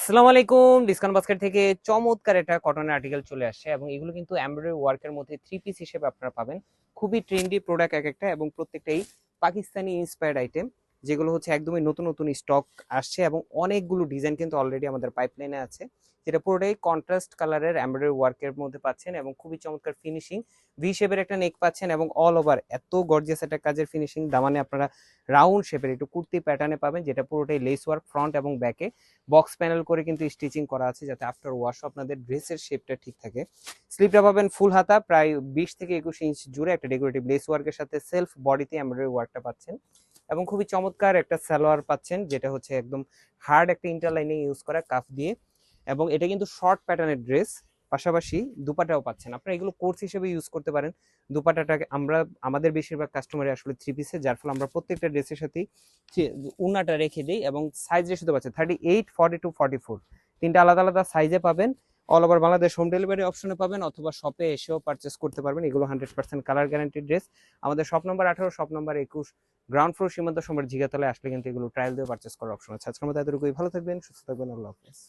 আসসালামু আলাইকুম। Discount basket থেকে চমৎকার একটা কটনের আর্টিকেল চলে আসছে এবং এগুলো কিন্তু এমব্রয়ডারি ওয়ার্কের মধ্যে থ্রি পিস হিসেবে আপনারা পাবেন। খুবই ট্রেন্ডি প্রোডাক্ট এক একটা এবং প্রত্যেকটাই পাকিস্তানি ইন্সপায়ার্ড আইটেম, যেগুলো হচ্ছে একদমই নতুন নতুন স্টক আসছে এবং অনেকগুলো ডিজাইন কিন্তু অলরেডি আমাদের পাইপলাইনে আছে, যেটা পুরোটাই কন্ট্রাস্ট কালারের এমব্রয়ডারি ওয়ার্কের মধ্যে পাচ্ছেন এবং খুবই চমৎকার ফিনিশিং। ভি শেপের একটা নেক পাচ্ছেন এবং অল ওভার এত গর্জিয়াস একটা কাজের ফিনিশিং। দামানে আপনারা রাউন্ড শেপের একটু কুর্তি প্যাটার্নে পাবেন, যেটা পুরোটাই লেস ওয়ার্ক ফ্রন্ট এবং ব্যাকে বক্স প্যানেল করে কিন্তু স্টিচিং করা আছে, যাতে আফটার ওয়াশ আপনাদের ড্রেসের শেপটা ঠিক থাকে। স্লিপটা পাবেন ফুল হাতা, প্রায় 20 থেকে 21 ইঞ্চ জুড়ে একটা ডেকোরেটিভ লেস ওয়ার্কের সাথে সেলফ বডিতে এমব্রয়ডারি ওয়ার্কটা পাচ্ছেন এবং খুবই চমৎকার একটা সালোয়ার পাচ্ছেন, যেটা হচ্ছে একদম হার্ড একটা ইন্টারলাইনিং ইউজ করা কাফ দিয়ে। এবং এটা কিন্তু শর্ট প্যাটার্নের ড্রেস, পাশাপাশি দুপাটাও পাচ্ছেন। আপনারা এগুলো কোর্স হিসেবে ইউজ করতে পারেন। দুপাটাটাকে আমরা আমাদের বেশিরভাগ কাস্টমারে আসলে থ্রি পিসে, যার ফলে আমরা প্রত্যেকটা ড্রেসের সাথেই উন্নাটা রেখে দিই এবং সাইজ রেশিও পাচ্ছেন 38, 42, 44, তিনটা আলাদা আলাদা সাইজে পাবেন। All over Bangladesh home delivery অপশনে পাবেন অথবা শপে এসেও পারচেস করতে পারবেন। এগুলো 100% কালার গ্যারান্টি ড্রেস। আমাদের shop number 18, shop number 21, ground floor সীমান্ত সময় জিগাতলায় আসলে কিন্তু এগুলো ট্রায়াল দিয়ে পারচেস করার অপশন আছে। আজকের মতো এতটুকুই। ভালো থাকবেন, সুস্থ থাকবেন, আল্লাহ হাফেজ।